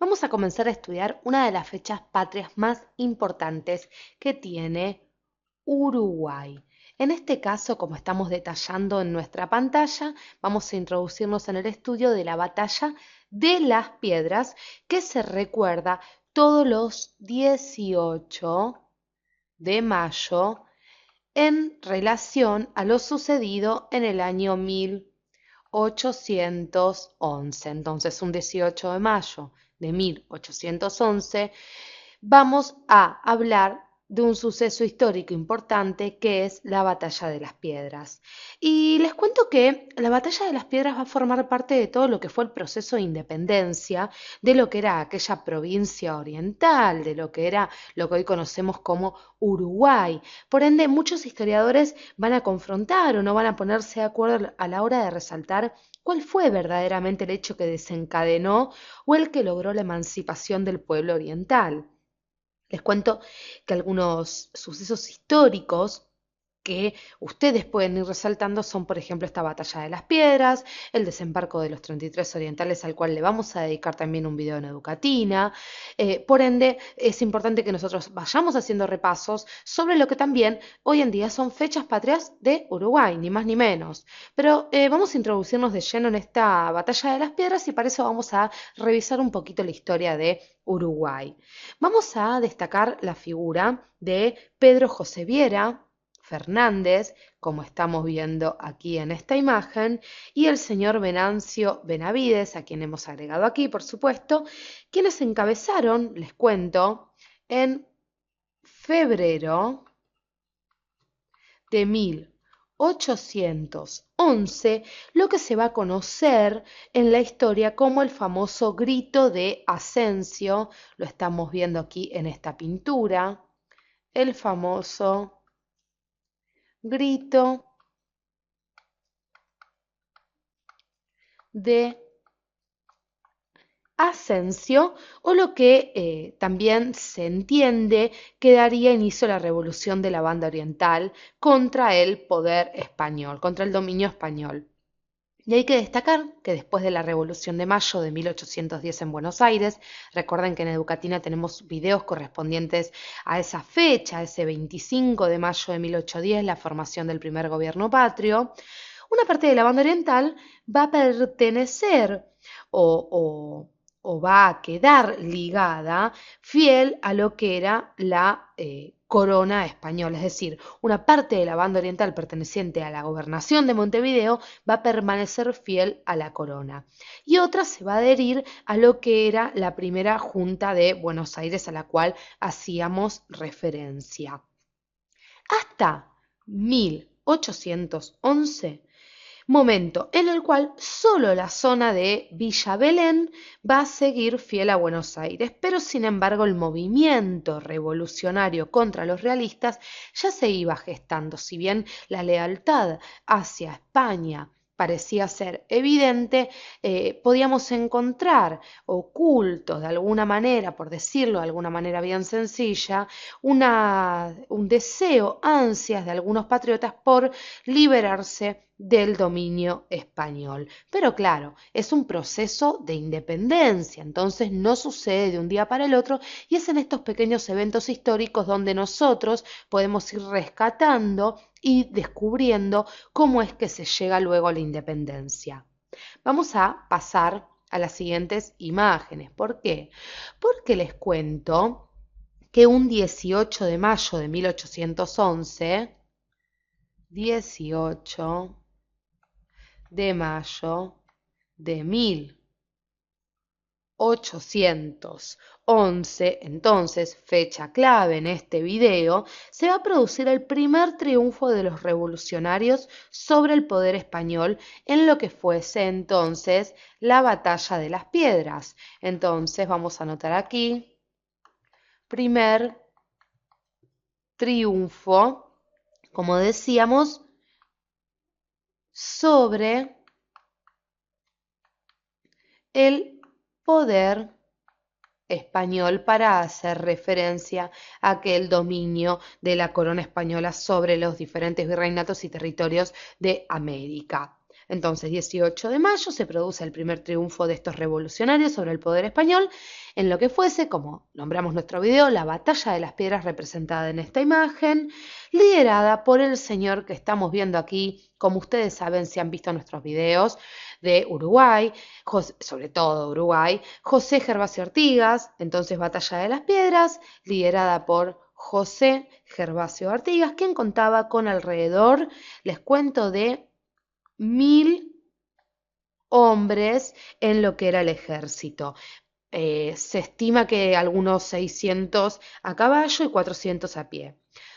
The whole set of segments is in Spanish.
Vamos a comenzar a estudiar una de las fechas patrias más importantes que tiene Uruguay. En este caso, como estamos detallando en nuestra pantalla, vamos a introducirnos en el estudio de la Batalla de las Piedras, que se recuerda todos los 18 de mayo en relación a lo sucedido en el año 1811. Entonces, un 18 de mayo de 1811, vamos a hablar de un suceso histórico importante que es la Batalla de las Piedras. Y les cuento que la Batalla de las Piedras va a formar parte de todo lo que fue el proceso de independencia de lo que era aquella provincia oriental, de lo que era lo que hoy conocemos como Uruguay. Por ende, muchos historiadores van a confrontar o no van a ponerse de acuerdo a la hora de resaltar cuál fue verdaderamente el hecho que desencadenó o el que logró la emancipación del pueblo oriental. Les cuento que algunos sucesos históricos que ustedes pueden ir resaltando son, por ejemplo, esta Batalla de las Piedras, el desembarco de los 33 orientales, al cual le vamos a dedicar también un video en Educatina. Por ende, es importante que nosotros vayamos haciendo repasos sobre lo que también hoy en día son fechas patrias de Uruguay, ni más ni menos. Pero vamos a introducirnos de lleno en esta Batalla de las Piedras y para eso vamos a revisar un poquito la historia de Uruguay. Vamos a destacar la figura de Pedro José Viera Fernández, como estamos viendo aquí en esta imagen, y el señor Venancio Benavides, a quien hemos agregado aquí, por supuesto, quienes encabezaron, les cuento, en febrero de 1811, lo que se va a conocer en la historia como el famoso grito de Asensio, lo estamos viendo aquí en esta pintura, el famoso grito de Asensio, o lo que también se entiende que daría inicio a la revolución de la Banda Oriental contra el poder español, contra el dominio español. Y hay que destacar que después de la Revolución de Mayo de 1810 en Buenos Aires, recuerden que en Educatina tenemos videos correspondientes a esa fecha, ese 25 de mayo de 1810, la formación del primer gobierno patrio, una parte de la banda oriental va a pertenecer o, o va a quedar ligada fiel a lo que era la corona española, es decir, una parte de la banda oriental perteneciente a la gobernación de Montevideo va a permanecer fiel a la corona y otra se va a adherir a lo que era la primera junta de Buenos Aires a la cual hacíamos referencia. Hasta 1811, momento en el cual solo la zona de Villa Belén va a seguir fiel a Buenos Aires, pero sin embargo el movimiento revolucionario contra los realistas ya se iba gestando, si bien la lealtad hacia España parecía ser evidente, podíamos encontrar ocultos de alguna manera, por decirlo de alguna manera bien sencilla, un deseo, ansias de algunos patriotas por liberarse del dominio español. Pero claro, es un proceso de independencia, entonces no sucede de un día para el otro y es en estos pequeños eventos históricos donde nosotros podemos ir rescatando y descubriendo cómo es que se llega luego a la independencia. Vamos a pasar a las siguientes imágenes. ¿Por qué? Porque les cuento que un 18 de mayo de 1811, 18 de mayo de 1811, entonces fecha clave en este video, se va a producir el primer triunfo de los revolucionarios sobre el poder español en lo que fuese entonces la Batalla de las Piedras. Entonces vamos a anotar aquí, primer triunfo, como decíamos, sobre el poder español para hacer referencia a aquel dominio de la corona española sobre los diferentes virreinatos y territorios de América. Entonces, 18 de mayo se produce el primer triunfo de estos revolucionarios sobre el poder español en lo que fuese, como nombramos nuestro video, la Batalla de las Piedras representada en esta imagen, liderada por el señor que estamos viendo aquí, como ustedes saben si han visto nuestros videos, de Uruguay, sobre todo Uruguay, José Gervasio Artigas. Entonces, Batalla de las Piedras, liderada por José Gervasio Artigas, quien contaba con alrededor, les cuento, de 1000 hombres en lo que era el ejército. Se estima que algunos 600 a caballo y 400 a pie.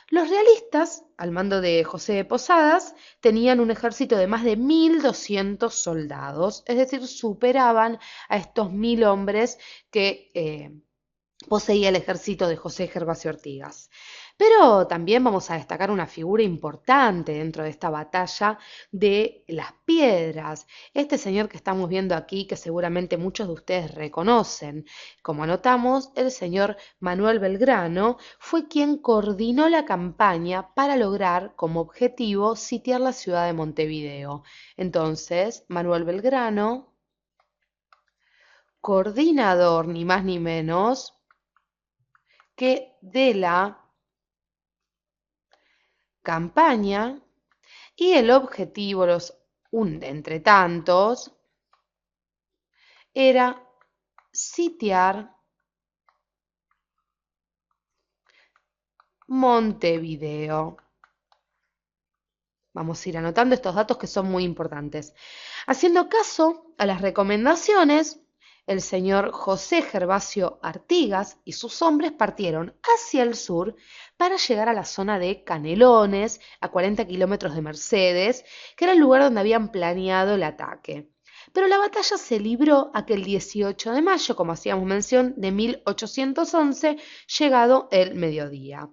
Los realistas, al mando de José de Posadas, tenían un ejército de más de 1200 soldados, es decir, superaban a estos 1000 hombres que poseía el ejército de José Gervasio Artigas. Pero también vamos a destacar una figura importante dentro de esta batalla de las piedras. Este señor que estamos viendo aquí, que seguramente muchos de ustedes reconocen, como anotamos, el señor Manuel Belgrano, fue quien coordinó la campaña para lograr como objetivo sitiar la ciudad de Montevideo. Entonces, Manuel Belgrano, coordinador ni más ni menos que de la campaña, y el objetivo, entre tantos, era sitiar Montevideo. Vamos a ir anotando estos datos que son muy importantes. Haciendo caso a las recomendaciones, el señor José Gervasio Artigas y sus hombres partieron hacia el sur para llegar a la zona de Canelones, a 40 kilómetros de Mercedes, que era el lugar donde habían planeado el ataque. Pero la batalla se libró aquel 18 de mayo, como hacíamos mención, de 1811, llegado el mediodía.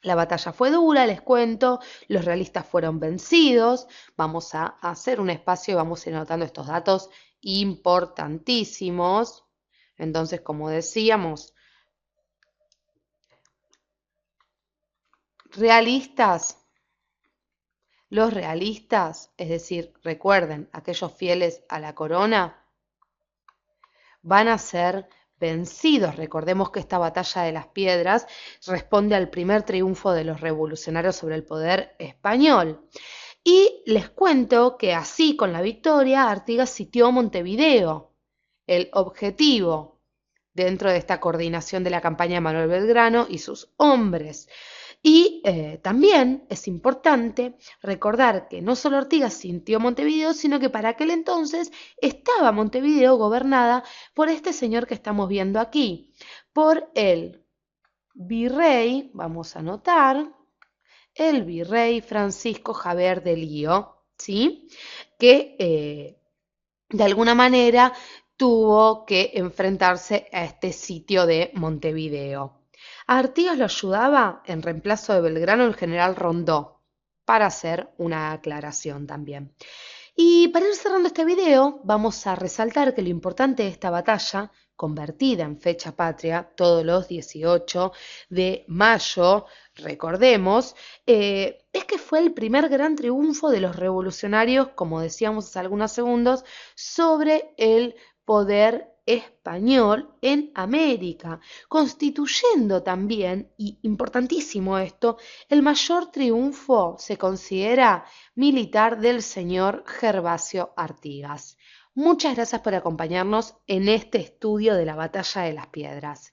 La batalla fue dura, les cuento, los realistas fueron vencidos. Vamos a hacer un espacio y vamos a ir anotando estos datos importantísimos. Entonces, como decíamos, realistas, los realistas, es decir, recuerden, aquellos fieles a la corona, van a ser vencidos. Recordemos que esta batalla de las piedras responde al primer triunfo de los revolucionarios sobre el poder español. Y les cuento que así, con la victoria, Artigas sitió Montevideo. El objetivo dentro de esta coordinación de la campaña de Manuel Belgrano y sus hombres. Y también es importante recordar que no solo Artigas sintió Montevideo, sino que para aquel entonces estaba Montevideo gobernada por este señor que estamos viendo aquí, por el virrey, vamos a anotar, el virrey Francisco Javier de Lío, ¿sí? Que de alguna manera tuvo que enfrentarse a este sitio de Montevideo. A Artigas lo ayudaba en reemplazo de Belgrano el general Rondó, para hacer una aclaración también. Y para ir cerrando este video, vamos a resaltar que lo importante de esta batalla, convertida en fecha patria todos los 18 de mayo, recordemos, es que fue el primer gran triunfo de los revolucionarios, como decíamos hace algunos segundos, sobre el poder español en América, constituyendo también, y importantísimo esto, el mayor triunfo, se considera, militar del señor Gervasio Artigas. Muchas gracias por acompañarnos en este estudio de la Batalla de las Piedras.